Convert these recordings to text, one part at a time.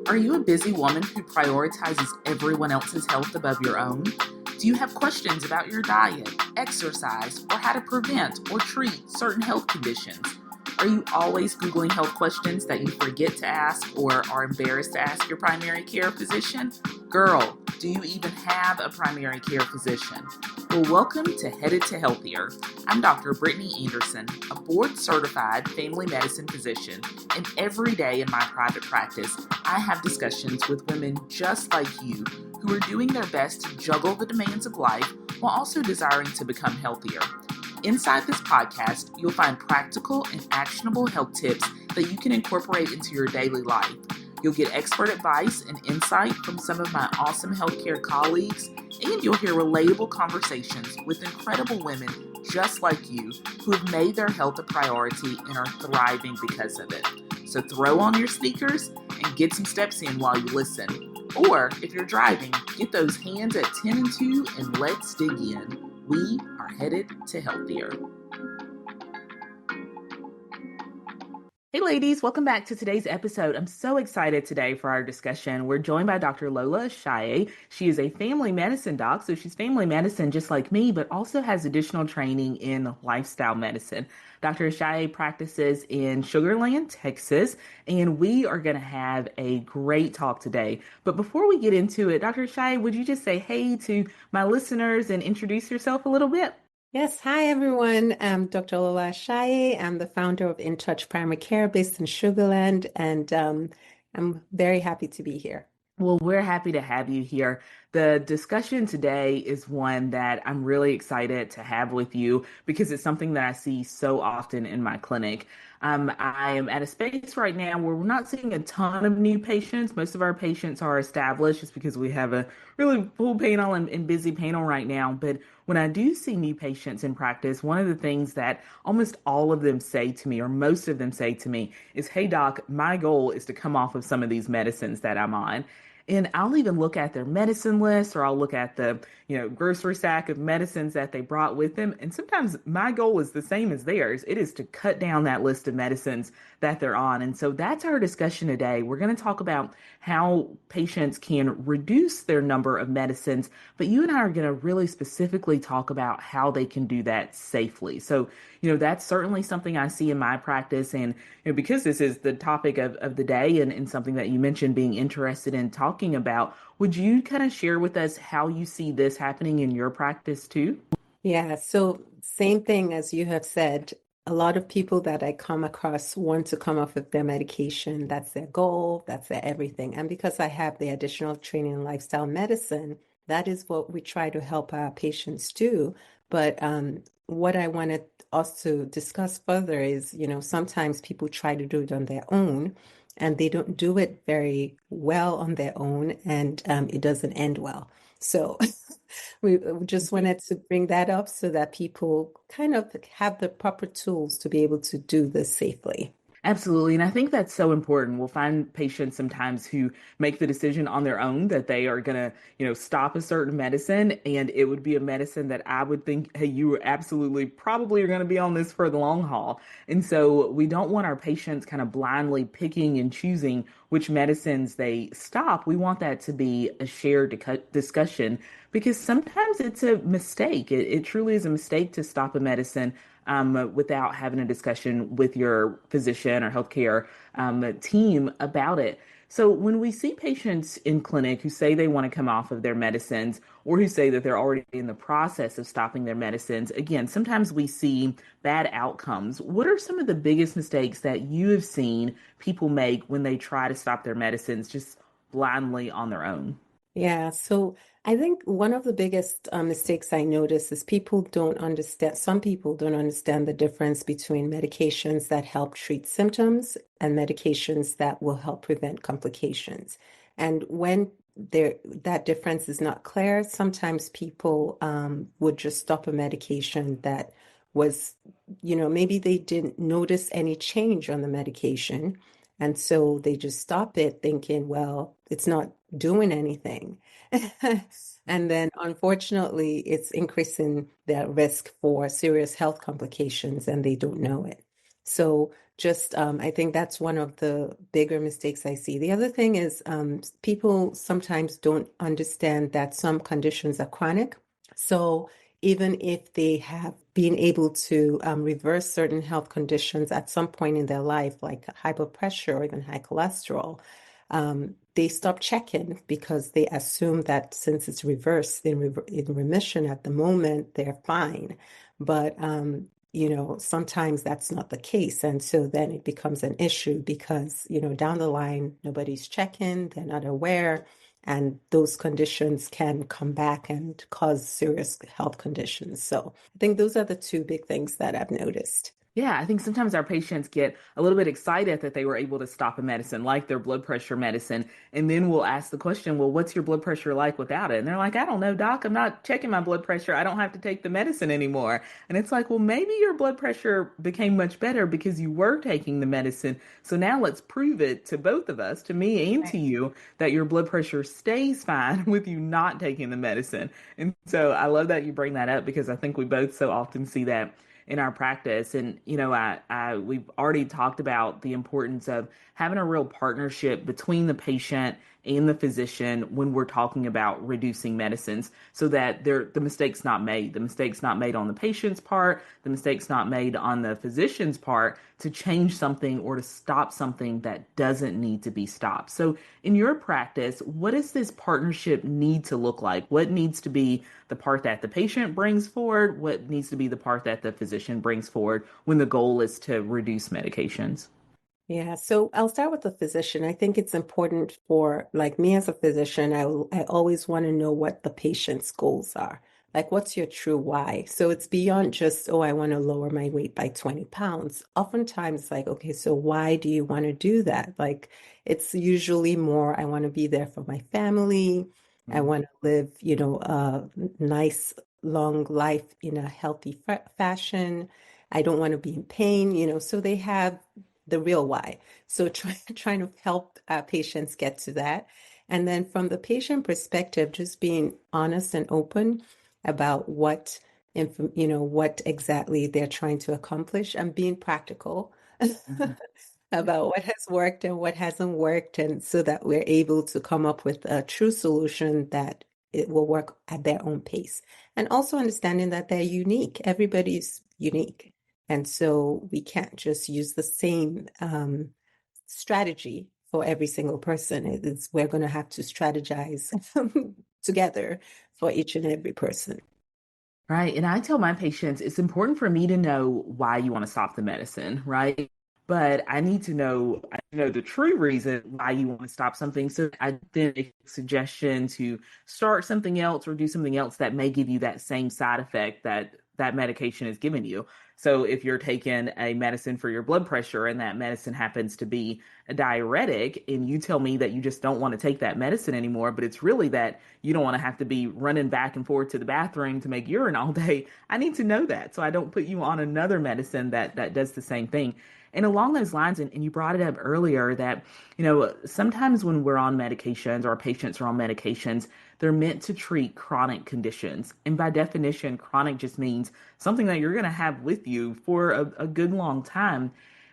Are you a busy woman who prioritizes everyone else's health above your own? Do you have questions about your diet, exercise, or how to prevent or treat certain health conditions? Are you always Googling health questions that you forget to ask or are embarrassed to ask your primary care physician? Girl, do you even have a primary care physician? Well, welcome to Headed to Healthier. I'm Dr. Brittany Anderson, a board-certified family medicine physician, and every day in my private practice, I have discussions with women just like you who are doing their best to juggle the demands of life while also desiring to become healthier. Inside this podcast, you'll find practical and actionable health tips that you can incorporate into your daily life. You'll get expert advice and insight from some of my awesome healthcare colleagues, and you'll hear relatable conversations with incredible women just like you who have made their health a priority and are thriving because of it. So throw on your sneakers and get some steps in while you listen. Or if you're driving, get those hands at 10 and 2 and let's dig in. We are headed to healthier. Hey ladies, welcome back to today's episode. I'm so excited today for our discussion. We're joined by Dr. Lola Ashaye. She is a family medicine doc, so she's family medicine just like me, but also has additional training in lifestyle medicine. Dr. Ashaye practices in Sugar Land, Texas, and we are going to have a great talk today. But before we get into it, Dr. Ashaye, would you just say hey to my listeners and introduce yourself a little bit? Yes, hi everyone. I'm Dr. Lola Ashaye. I'm the founder of InTouch Primary Care based in Sugar Land, and I'm very happy to be here. Well, we're happy to have you here. The discussion today is one that I'm really excited to have with you because it's something that I see so often in my clinic. I am at a space right now where we're not seeing a ton of new patients. Most of our patients are established just because we have a really full panel and busy panel right now. But when I do see new patients in practice, one of the things that almost all of them say to me, or most of them say to me, is, "Hey, doc, my goal is to come off of some of these medicines that I'm on." And I'll even look at their medicine list or I'll look at the, grocery stack of medicines that they brought with them. And sometimes my goal is the same as theirs. It is to cut down that list of medicines that they're on. And so that's our discussion today. We're going to talk about how patients can reduce their number of medicines, but you and I are going to really specifically talk about how they can do that safely. So, that's certainly something I see in my practice. And, because this is the topic of the day and something that you mentioned being interested in talking about, would you kind of share with us how you see this happening in your practice too? Yeah, so same thing as you have said. A lot of people that I come across want to come off of their medication. That's their goal, that's their everything. And because I have the additional training in lifestyle medicine, that is what we try to help our patients do. But what I wanted us to discuss further is, sometimes people try to do it on their own and they don't do it very well on their own, and it doesn't end well. So we just wanted to bring that up so that people kind of have the proper tools to be able to do this safely. Absolutely. And I think that's so important. We'll find patients sometimes who make the decision on their own that they are going to, stop a certain medicine. And it would be a medicine that I would think, hey, you absolutely probably are going to be on this for the long haul. And so we don't want our patients kind of blindly picking and choosing which medicines they stop. We want that to be a shared discussion because sometimes it's a mistake. It truly is a mistake to stop a medicine without having a discussion with your physician or healthcare team about it. So when we see patients in clinic who say they want to come off of their medicines or who say that they're already in the process of stopping their medicines, again, sometimes we see bad outcomes. What are some of the biggest mistakes that you have seen people make when they try to stop their medicines just blindly on their own? Yeah, so I think one of the biggest mistakes I notice is some people don't understand the difference between medications that help treat symptoms and medications that will help prevent complications. And when that difference is not clear, sometimes people would just stop a medication that was, maybe they didn't notice any change on the medication. And so they just stop it thinking, well, it's not doing anything. And then unfortunately, it's increasing their risk for serious health complications and they don't know it. So just, I think that's one of the bigger mistakes I see. The other thing is people sometimes don't understand that some conditions are chronic. So even if they have been able to reverse certain health conditions at some point in their life, like high blood pressure or even high cholesterol, they stop checking because they assume that since it's reversed in remission at the moment, they're fine. But sometimes that's not the case. And so then it becomes an issue because, down the line, nobody's checking, they're not aware, and those conditions can come back and cause serious health conditions. So I think those are the two big things that I've noticed. Yeah, I think sometimes our patients get a little bit excited that they were able to stop a medicine like their blood pressure medicine. And then we'll ask the question, well, what's your blood pressure like without it? And they're like, I don't know, doc, I'm not checking my blood pressure. I don't have to take the medicine anymore. And it's like, well, maybe your blood pressure became much better because you were taking the medicine. So now let's prove it to both of us, to me and to you, that your blood pressure stays fine with you not taking the medicine. And so I love that you bring that up because I think we both so often see that in our practice. And, we've already talked about the importance of having a real partnership between the patient and the physician when we're talking about reducing medicines so that the mistake's not made. The mistake's not made on the patient's part, the mistake's not made on the physician's part to change something or to stop something that doesn't need to be stopped. So in your practice, what does this partnership need to look like? What needs to be the part that the patient brings forward? What needs to be the part that the physician brings forward when the goal is to reduce medications? Yeah, so I'll start with the physician. I think it's important for, like me as a physician, I always want to know what the patient's goals are. Like, what's your true why? So it's beyond just, oh, I want to lower my weight by 20 pounds. Oftentimes, like, okay, so why do you want to do that? Like, it's usually more, I want to be there for my family. I Mm. want to live, a nice, long life in a healthy fashion. I don't want to be in pain, so they have the real why. So trying to help patients get to that. And then from the patient perspective, just being honest and open about what exactly they're trying to accomplish and being practical Mhm. about what has worked and what hasn't worked, and so that we're able to come up with a true solution that it will work at their own pace. And also understanding that they're unique. Everybody's unique. And so we can't just use the same strategy for every single person. We're going to have to strategize together for each and every person. Right. And I tell my patients it's important for me to know why you want to stop the medicine, right? But I know the true reason why you want to stop something. So I then make a suggestion to start something else or do something else that may give you that same side effect that that medication is giving you. So if you're taking a medicine for your blood pressure and that medicine happens to be a diuretic and you tell me that you just don't want to take that medicine anymore, but it's really that you don't want to have to be running back and forth to the bathroom to make urine all day. I need to know that so I don't put you on another medicine that does the same thing. And along those lines, and you brought it up earlier that, sometimes when we're on medications or our patients are on medications, they're meant to treat chronic conditions. And by definition, chronic just means something that you're going to have with you for a good long time.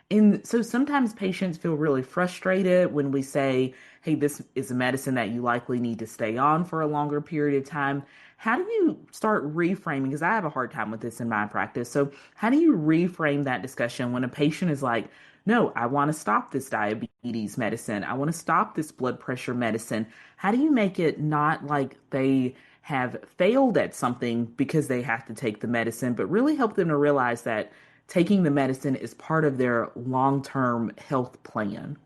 And so sometimes patients feel really frustrated when we say, hey, this is a medicine that you likely need to stay on for a longer period of time. How do you start reframing? Because I have a hard time with this in my practice. So, how do you reframe that discussion when a patient is like, no, I want to stop this diabetes medicine. I want to stop this blood pressure medicine. How do you make it not like they have failed at something because they have to take the medicine, but really help them to realize that taking the medicine is part of their long-term health plan?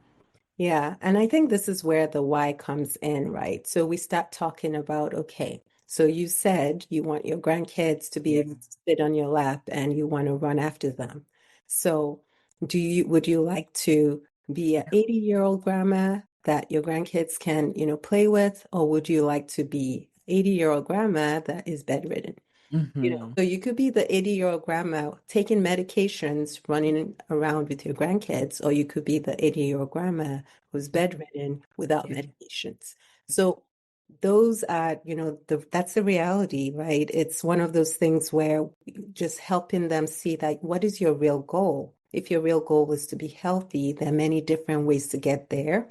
Yeah, and I think this is where the why comes in, right? So we start talking about, okay, so you said you want your grandkids to be Yeah. able to sit on your lap and you want to run after them. So would you like to be an 80-year-old grandma that your grandkids can, play with, or would you like to be 80-year-old grandma that is bedridden? Hmm. So you could be the 80-year-old grandma taking medications, running around with your grandkids, or you could be the 80-year-old grandma who's bedridden without Yeah. medications. So those are, that's the reality, right? It's one of those things where just helping them see that what is your real goal? if your real goal is to be healthy, there are many different ways to get there.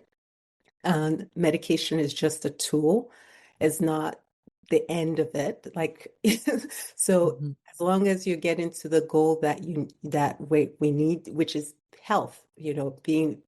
Medication is just a tool, it's not the end of it. Like, so Mhm. as long as you get into the goal that we need, which is health, being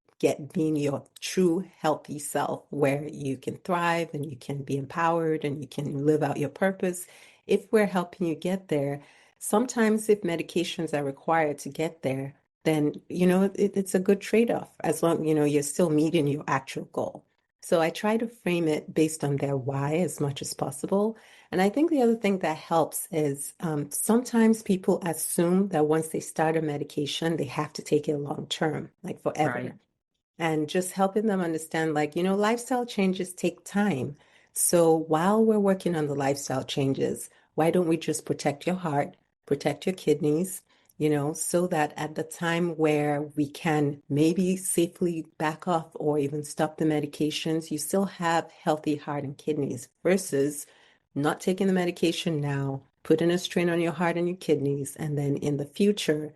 your true healthy self, where you can thrive and you can be empowered and you can live out your purpose. If we're helping you get there, sometimes if medications are required to get there, then it's a good trade-off as long you're still meeting your actual goal. So I try to frame it based on their why as much as possible. And I think the other thing that helps is sometimes people assume that once they start a medication, they have to take it long term, like Right. forever, and just helping them understand, like, lifestyle changes take time. So while we're working on the lifestyle changes, why don't we just protect your heart, protect your kidneys, so that at the time where we can maybe safely back off or even stop the medications, you still have healthy heart and kidneys versus not taking the medication now, putting a strain on your heart and your kidneys, and then in the future,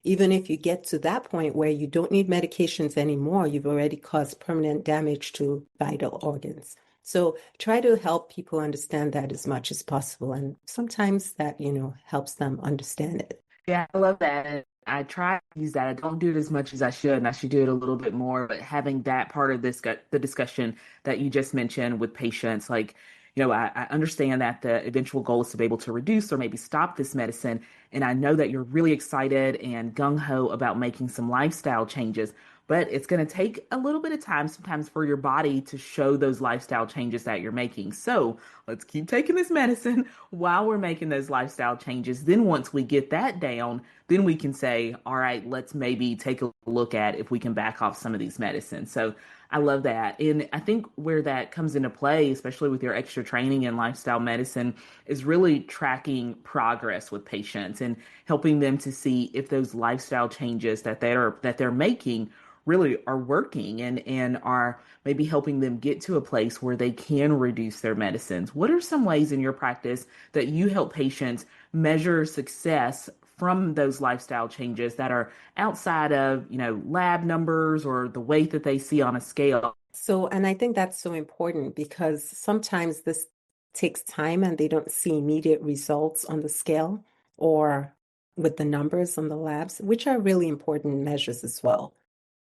even if you get to that point where you don't need medications anymore, you've already caused permanent damage to vital organs. So try to help people understand that as much as possible. And sometimes that, helps them understand it. Yeah, I love that. I try to use that. I don't do it as much as I should, and I should do it a little bit more. But having that part of the discussion that you just mentioned with patients, like, I understand that the eventual goal is to be able to reduce or maybe stop this medicine. And I know that you're really excited and gung-ho about making some lifestyle changes, but it's going to take a little bit of time sometimes for your body to show those lifestyle changes that you're making. So let's keep taking this medicine while we're making those lifestyle changes. Then once we get that down, then we can say, all right, let's maybe take a look at if we can back off some of these medicines. So I love that. And I think where that comes into play, especially with your extra training in lifestyle medicine, is really tracking progress with patients and helping them to see if those lifestyle changes that they're making really are working and are maybe helping them get to a place where they can reduce their medicines. What are some ways in your practice that you help patients measure success from those lifestyle changes that are outside of, lab numbers or the weight that they see on a scale? So, and I think that's so important because sometimes this takes time and they don't see immediate results on the scale or with the numbers on the labs, which are really important measures as well.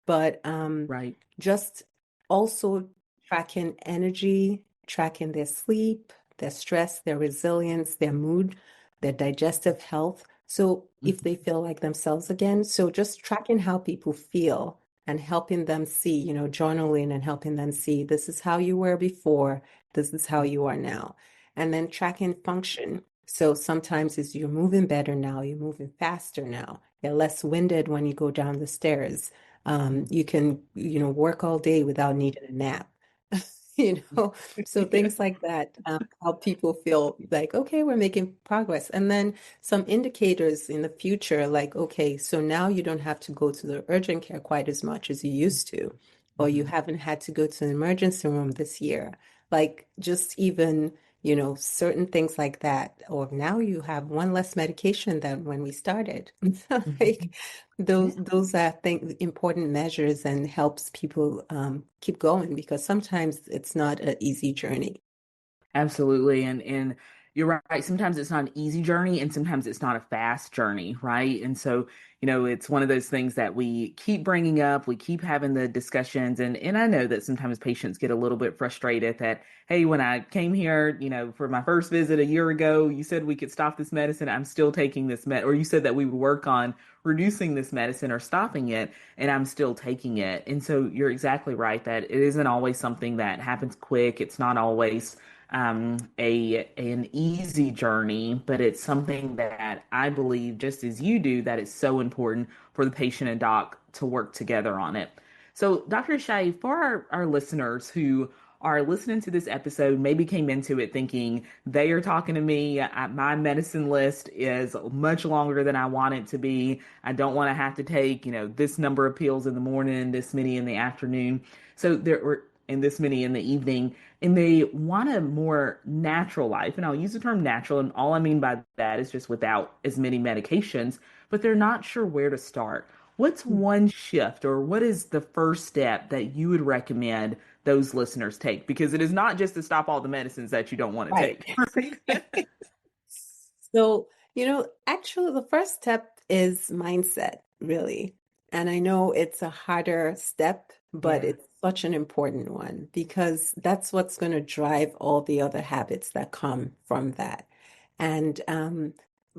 But Right. just also tracking energy, tracking their sleep, their stress, their resilience, their mood, their digestive health. So if they feel like themselves again, so just tracking how people feel and helping them see, journaling and helping them see this is how you were before, this is how you are now. And then tracking function. So sometimes it's you're moving better now, you're moving faster now, you're less winded when you go down the stairs. You can, work all day without needing a nap. you know, so Yeah. things like that help people feel like, okay, we're making progress. And then some indicators in the future, like, okay, so now you don't have to go to the urgent care quite as much as you used to, or you Mhm. haven't had to go to an emergency room this year. Like, just even, certain things like that. Or now you have one less medication than when we started. Mhm. Like, those are important measures and helps people keep going because sometimes it's not an easy journey. Absolutely. And you're right. Sometimes it's not an easy journey and sometimes it's not a fast journey, right? And so, it's one of those things that we keep bringing up, we keep having the discussions and I know that sometimes patients get a little bit frustrated that, hey, when I came here, for my first visit a year ago, you said we could stop this medicine. I'm still taking this or you said that we would work on reducing this medicine or stopping it, and I'm still taking it. And so you're exactly right that it isn't always something that happens quick. It's not always an easy journey, but it's something that I believe, just as you do, that it's so important for the patient and doc to work together on it. So, Dr. Ashaye, for our listeners who are listening to this episode, maybe came into it thinking they are talking to me. My medicine list is much longer than I want it to be. I don't want to have to take, this number of pills in the morning, this many in the afternoon. So there were and this many in the evening, and they want a more natural life. And I'll use the term natural, and all I mean by that is just without as many medications, but they're not sure where to start. what's one shift or what is the first step that you would recommend those listeners take? Because it is not just to stop all the medicines that you don't want to Right. take, right? So, actually, the first step is mindset, really. And I know it's a harder step, but Yeah. it's such an important one because that's what's going to drive all the other habits that come from that. And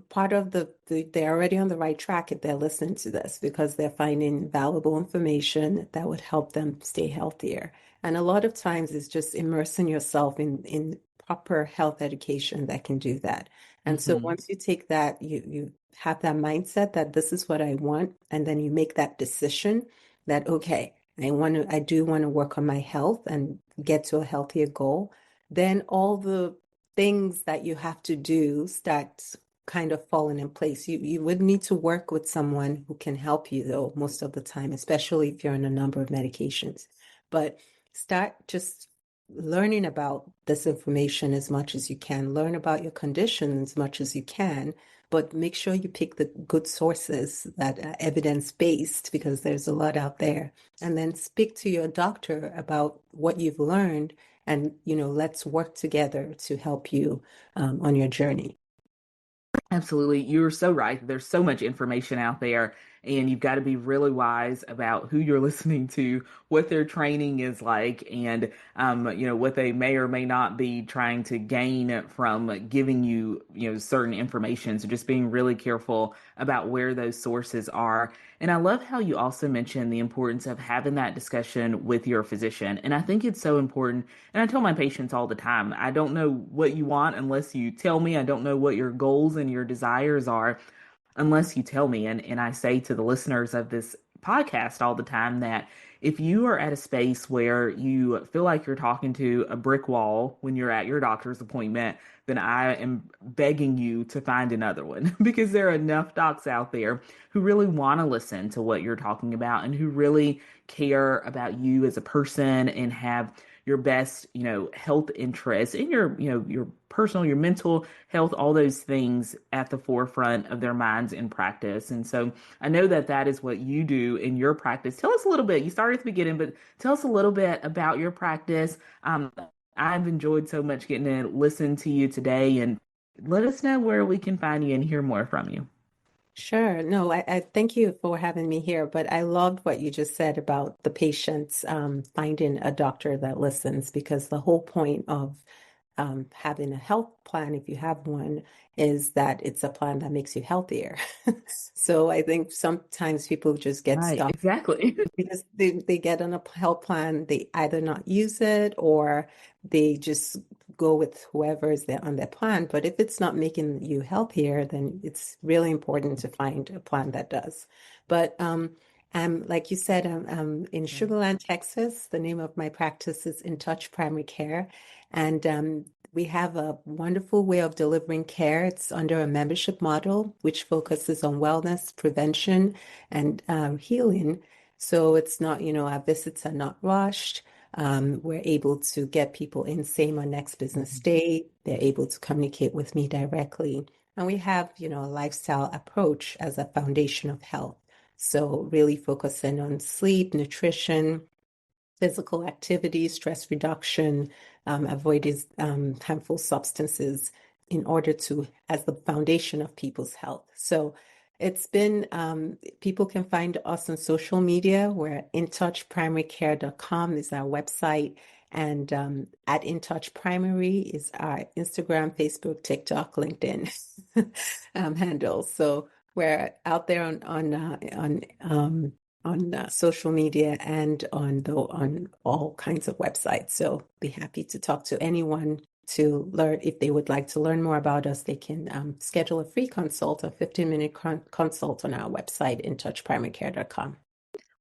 part of they're already on the right track if they're listening to this because they're finding valuable information that would help them stay healthier. And a lot of times it's just immersing yourself in proper health education that can do that. And so Hmm. once you take that, you have that mindset that this is what I want, and then you make that decision that, okay, I do want to work on my health and get to a healthier goal, then all the things that you have to do start kind of falling in place. You would need to work with someone who can help you though most of the time, especially if you're on a number of medications. But start just learning about this information as much as you can, learn about your condition as much as you can, but make sure you pick the good sources that are evidence-based because there's a lot out there. And then speak to your doctor about what you've learned and, let's work together to help you on your journey. Absolutely. You're so right. There's so much information out there, and you've got to be really wise about who you're listening to, what their training is like, and what they may or may not be trying to gain from giving you, certain information. So just being really careful about where those sources are. And I love how you also mentioned the importance of having that discussion with your physician. And I think it's so important. And I tell my patients all the time, I don't know what you want unless you tell me. I don't know what your goals and your desires are unless you tell me. And I say to the listeners of this podcast all the time that if you are at a space where you feel like you're talking to a brick wall when you're at your doctor's appointment, then I am begging you to find another one because there are enough docs out there who really want to listen to what you're talking about and who really care about you as a person and have your best, health interests in your personal, your mental health, all those things at the forefront of their minds in practice. And so I know that that is what you do in your practice. Tell us a little bit. You started at the beginning, but tell us a little bit about your practice. I've enjoyed so much getting to listen to you today, and let us know where we can find you and hear more from you. Sure. No, I thank you for having me here, but I loved what you just said about the patients finding a doctor that listens because the whole point of having a health plan, if you have one, is that it's a plan that makes you healthier. So I think sometimes people just get Right, stuck exactly. because they get on a health plan, they either not use it or they just go with whoever is there on their plan. But if it's not making you healthier, then it's really important to find a plan that does. But like you said, I'm in Right. Sugar Land, Texas. The name of my practice is InTouch Primary Care. And we have a wonderful way of delivering care. It's under a membership model, which focuses on wellness, prevention, and healing. So it's not, our visits are not rushed. We're able to get people in same or next business Mhm. day. They're able to communicate with me directly. And we have, a lifestyle approach as a foundation of health. So really focusing on sleep, nutrition, physical activity, stress reduction, avoiding harmful substances in order to, as the foundation of people's health. So it's been, people can find us on social media. We're intouchprimarycare.com is our website. And at InTouch Primary is our Instagram, Facebook, TikTok, LinkedIn handles. So we're out there on social media and on all kinds of websites. So be happy to talk to anyone to learn if they would like to learn more about us. They can schedule a free consult, a 15-minute consult on our website, intouchprimarycare.com.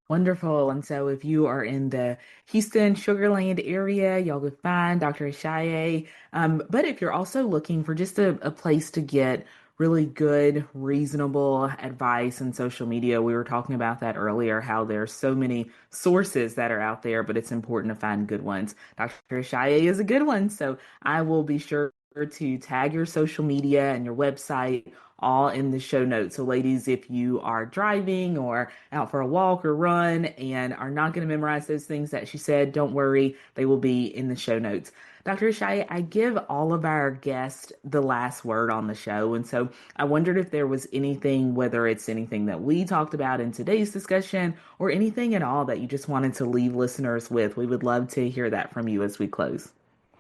Wonderful. And so if you are in the Houston, Sugar Land area, y'all will find Dr. Ashaye. But if you're also looking for just a place to get really good, reasonable advice in social media, we were talking about that earlier, how there's so many sources that are out there, but it's important to find good ones. Dr. Ashaye is a good one. So I will be sure to tag your social media and your website all in the show notes. So ladies, if you are driving or out for a walk or run and are not going to memorize those things that she said, don't worry, they will be in the show notes. Dr. Ashaye, I give all of our guests the last word on the show. And so I wondered if there was anything, whether it's anything that we talked about in today's discussion or anything at all that you just wanted to leave listeners with. We would love to hear that from you as we close.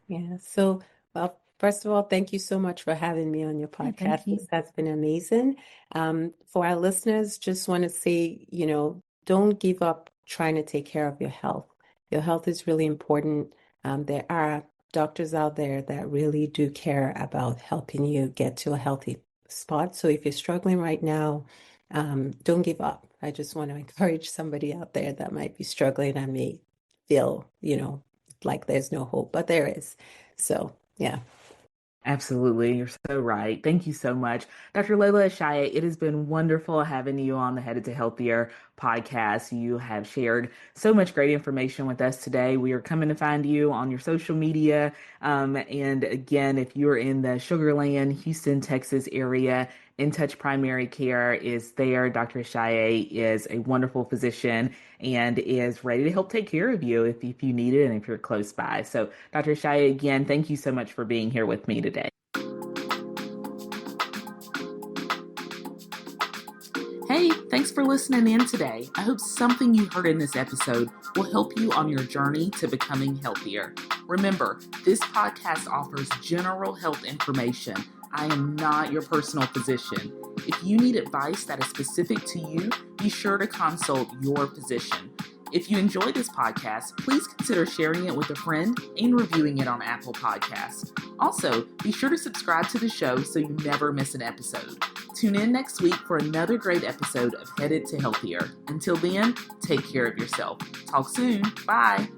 Yeah. So, well, first of all, thank you so much for having me on your Yeah, thank podcast. you. This has been amazing. For our listeners, just want to say, don't give up trying to take care of your health. Your health is really important. There are doctors out there that really do care about helping you get to a healthy spot. So if you're struggling right now, don't give up. I just want to encourage somebody out there that might be struggling and may feel, like there's no hope, but there is. So, yeah. Absolutely. You're so right. Thank you so much. Dr. Lola Ashaye, it has been wonderful having you on the Headed to Healthier podcast. You have shared so much great information with us today. We are coming to find you on your social media. And again, if you're in the Sugar Land, Houston, Texas area, InTouch Primary Care is there. Dr. Ashaye is a wonderful physician and is ready to help take care of you if you need it and if you're close by. So, Dr. Ashaye, again, thank you so much for being here with me today. Hey, thanks for listening in today. I hope something you heard in this episode will help you on your journey to becoming healthier. Remember, this podcast offers general health information. I am not your personal physician. If you need advice that is specific to you, be sure to consult your physician. If you enjoy this podcast, please consider sharing it with a friend and reviewing it on Apple Podcasts. Also, be sure to subscribe to the show so you never miss an episode. Tune in next week for another great episode of Headed to Healthier. Until then, take care of yourself. Talk soon. Bye.